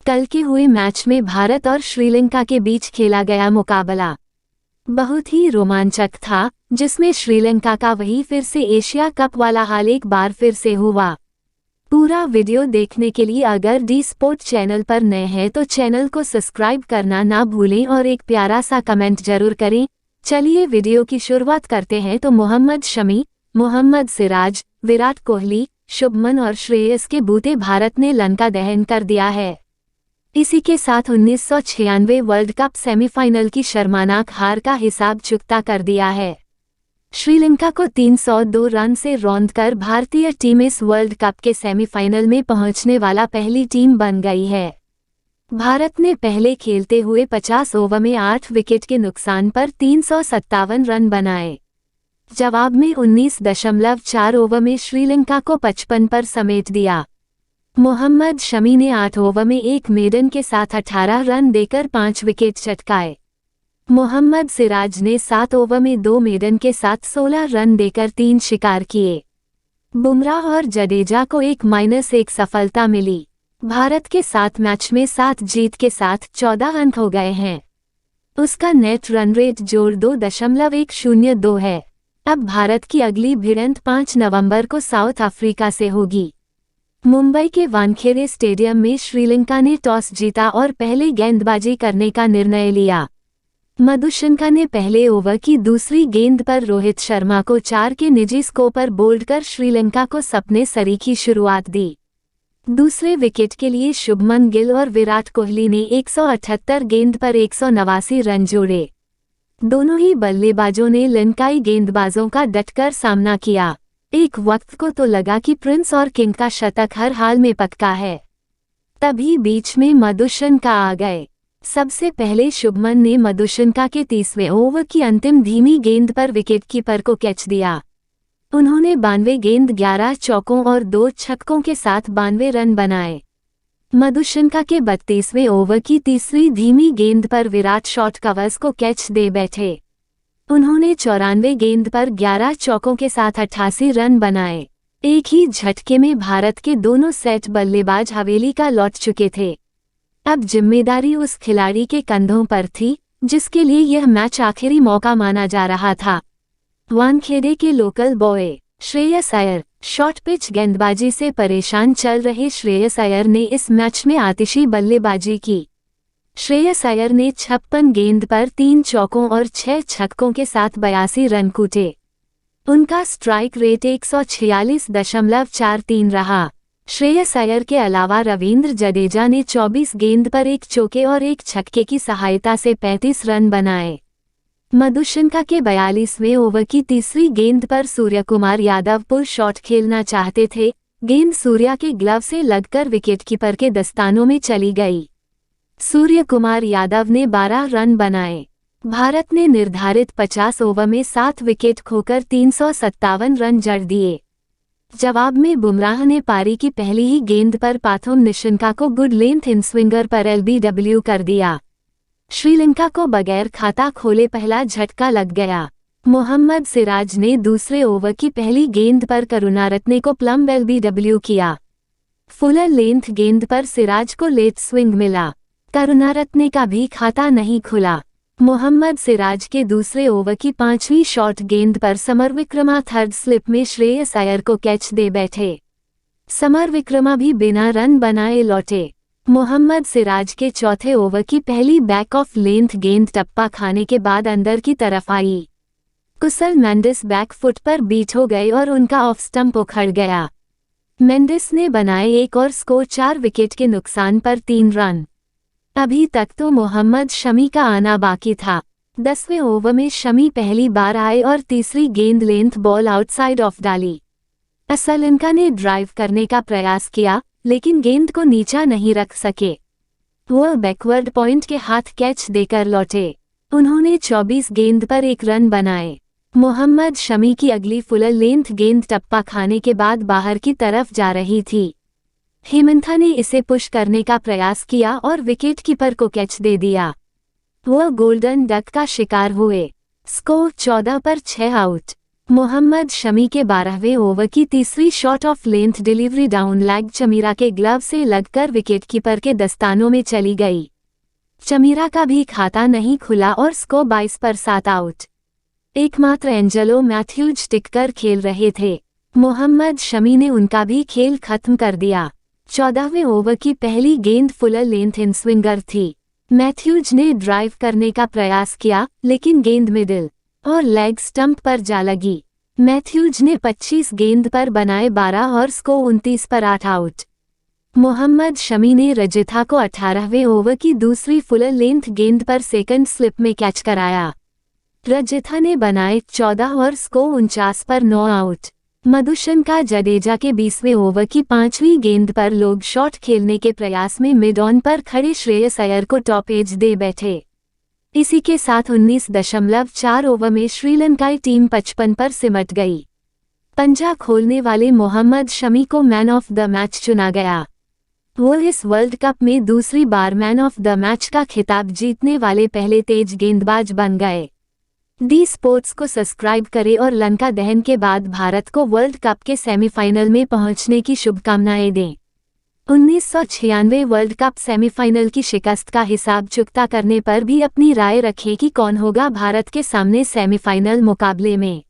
कल के हुए मैच में भारत और श्रीलंका के बीच खेला गया मुकाबला बहुत ही रोमांचक था, जिसमें श्रीलंका का वही फिर से एशिया कप वाला हाल एक बार फिर से हुआ। पूरा वीडियो देखने के लिए अगर डी स्पोर्ट चैनल पर नए हैं तो चैनल को सब्सक्राइब करना ना भूलें और एक प्यारा सा कमेंट जरूर करें। चलिए वीडियो की शुरुआत करते हैं। तो मोहम्मद शमी, मोहम्मद सिराज, विराट कोहली, शुभमन और श्रेयस के बूते भारत ने लंका दहन कर दिया है। इसी के साथ 1996 वर्ल्ड कप सेमीफाइनल की शर्मनाक हार का हिसाब चुकता कर दिया है। श्रीलंका को 302 रन से रौंदकर भारतीय टीम इस वर्ल्ड कप के सेमीफाइनल में पहुंचने वाला पहली टीम बन गई है। भारत ने पहले खेलते हुए 50 ओवर में 8 विकेट के नुकसान पर 357 रन बनाए। जवाब में 19.4 ओवर में श्रीलंका को 55 पर समेट दिया। मोहम्मद शमी ने 8 ओवर में एक मेडन के साथ 18 रन देकर 5 विकेट चटकाए। मोहम्मद सिराज ने 7 ओवर में 2 मेडन के साथ 16 रन देकर 3 शिकार किए। बुमराह और जडेजा को 1-1 सफलता मिली। भारत के 7 मैच में 7 जीत के साथ 14 अंक हो गए हैं। उसका नेट रन रेट जोड़ 2.102 है। अब भारत की अगली भिड़ंत 5 नवंबर को साउथ अफ्रीका से होगी। मुंबई के वानखेड़े स्टेडियम में श्रीलंका ने टॉस जीता और पहले गेंदबाजी करने का निर्णय लिया। मधुशंका ने पहले ओवर की दूसरी गेंद पर रोहित शर्मा को 4 के निजी स्कोर पर बोल्ड कर श्रीलंका को सपने सरी की शुरुआत दी। दूसरे विकेट के लिए शुभमन गिल और विराट कोहली ने 178 गेंद पर 189 रन जोड़े। दोनों ही बल्लेबाजों ने लंकाई गेंदबाजों का डटकर सामना किया। एक वक्त को तो लगा कि प्रिंस और किंग का शतक हर हाल में पक्का है। तभी बीच में मधुशंका आ गए। सबसे पहले शुभमन ने मधुशंका के 30वें ओवर की अंतिम धीमी गेंद पर विकेटकीपर को कैच दिया। उन्होंने 92 गेंद 11 चौकों और 2 छक्कों के साथ 92 रन बनाए। मधुशंका के 32वें ओवर की तीसरी धीमी गेंद पर विराट शॉर्ट कवर्स को कैच दे बैठे। उन्होंने 94 गेंद पर 11 चौकों के साथ 88 रन बनाए। एक ही झटके में भारत के दोनों सेट बल्लेबाज हवेली का लौट चुके थे। अब जिम्मेदारी उस खिलाड़ी के कंधों पर थी, जिसके लिए यह मैच आखिरी मौका माना जा रहा था। वानखेड़े के local boy Shreyas Iyer. Short pitch गेंदबाजी से परेशान चल रहे श्रेयस अय्यर ने इस मैच में आतिशी बल्लेबाजी की। श्रेयस अय्यर ने 56 गेंद पर 3 चौकों और 6 छक्कों के साथ 82 रन कूटे। उनका स्ट्राइक रेट 146.43 रहा। श्रेयस अय्यर के अलावा रवींद्र जडेजा ने 24 गेंद पर 1 चौके और 1 छक्के की सहायता से 35 रन बनाए। मधुशंका के 42वें ओवर की तीसरी गेंद पर सूर्यकुमार यादव पुल शॉट खेलना चाहते थे। गेंद सूर्या के ग्लव से लगकर विकेटकीपर के दस्तानों में चली गई। सूर्यकुमार यादव ने 12 रन बनाए। भारत ने निर्धारित 50 ओवर में 7 विकेट खोकर 357 रन जड़ दिए। जवाब में बुमराह ने पारी की पहली ही गेंद पर पाथोम निशंका को गुड लेंथ इन स्विंगर पर LBW कर दिया। श्रीलंका को बगैर खाता खोले पहला झटका लग गया। मोहम्मद सिराज ने दूसरे ओवर की पहली गेंद पर करुणारत्ने को प्लम LBW किया। फुलर लेंथ गेंद पर सिराज को लेट स्विंग मिला। करुणारत्ने का भी खाता नहीं खुला। मोहम्मद सिराज के दूसरे ओवर की 5वीं शॉर्ट गेंद पर समर विक्रमा थर्ड स्लिप में श्रेयस अय्यर को कैच दे बैठे। समर विक्रमा भी बिना रन बनाए लौटे। मोहम्मद सिराज के चौथे ओवर की पहली बैक ऑफ लेंथ गेंद टप्पा खाने के बाद अंदर की तरफ आई। कुशल मेंडिस बैक फुट पर बीट हो गए और उनका ऑफ स्टंप उखड़ गया। मेंडिस ने बनाए एक और स्कोर 4 विकेट के नुकसान पर 3 रन। अभी तक तो मोहम्मद शमी का आना बाकी था। 10वें ओवर में शमी पहली बार आए और तीसरी गेंद लेंथ बॉल आउटसाइड ऑफ डाली। श्रीलंका ने ड्राइव करने का प्रयास किया, लेकिन गेंद को नीचा नहीं रख सके। वो बैकवर्ड पॉइंट के हाथ कैच देकर लौटे। उन्होंने 24 गेंद पर 1 रन बनाए। मोहम्मद शमी की अगली फुलर लेंथ गेंद टप्पा खाने के बाद बाहर की तरफ जा रही थी। हेमंथा ने इसे पुश करने का प्रयास किया और विकेटकीपर को कैच दे दिया। वो गोल्डन डक का शिकार हुए। स्कोर 14 पर 6 आउट। मोहम्मद शमी के 12वें ओवर की तीसरी shot of length delivery down lag Chameera के ग्लव से लगकर विकेटकीपर के दस्तानों में चली गई। चमीरा का भी खाता नहीं खुला और स्कोर 22 पर 7 आउट। एकमात्र एंजेलो मैथ्यूज टिककर खेल रहे थे। मोहम्मद शमी ने उनका भी खेल खत्म कर दिया। 14वें ओवर की पहली गेंद फुलर लेंथ इन स्विंगर थी। मैथ्यूज ने ड्राइव करने का प्रयास किया, लेकिन गेंद मिडिल और लेग स्टंप पर जा लगी। मैथ्यूज ने 25 गेंद पर बनाए 12 और स्कोर 29 पर 8 आउट। मोहम्मद शमी ने रजिथा को 18वें ओवर की दूसरी फुलर लेंथ गेंद पर सेकंड स्लिप में कैच कराया। रजिथा ने बनाए 14 और स्कोर 49 पर 9 आउट। मधुशंका जडेजा के 20वें ओवर की 5वीं गेंद पर लोग शॉट खेलने के प्रयास में मिड ऑन पर खड़े श्रेयस अय्यर को टॉप एज दे बैठे। इसी के साथ 19.4 ओवर में श्रीलंकाई टीम 55 पर सिमट गई। पंजा खोलने वाले मोहम्मद शमी को मैन ऑफ द मैच चुना गया। वो इस वर्ल्ड कप में दूसरी बार मैन ऑफ द मैच का खिताब जीतने वाले पहले तेज गेंदबाज बन गए। डी स्पोर्ट्स को सब्सक्राइब करें और लंका दहन के बाद भारत को वर्ल्ड कप के सेमीफाइनल में पहुंचने की शुभकामनाएं दें। 1996 वर्ल्ड कप सेमीफाइनल की शिकस्त का हिसाब चुकता करने पर भी अपनी राय रखें कि कौन होगा भारत के सामने सेमीफाइनल मुकाबले में।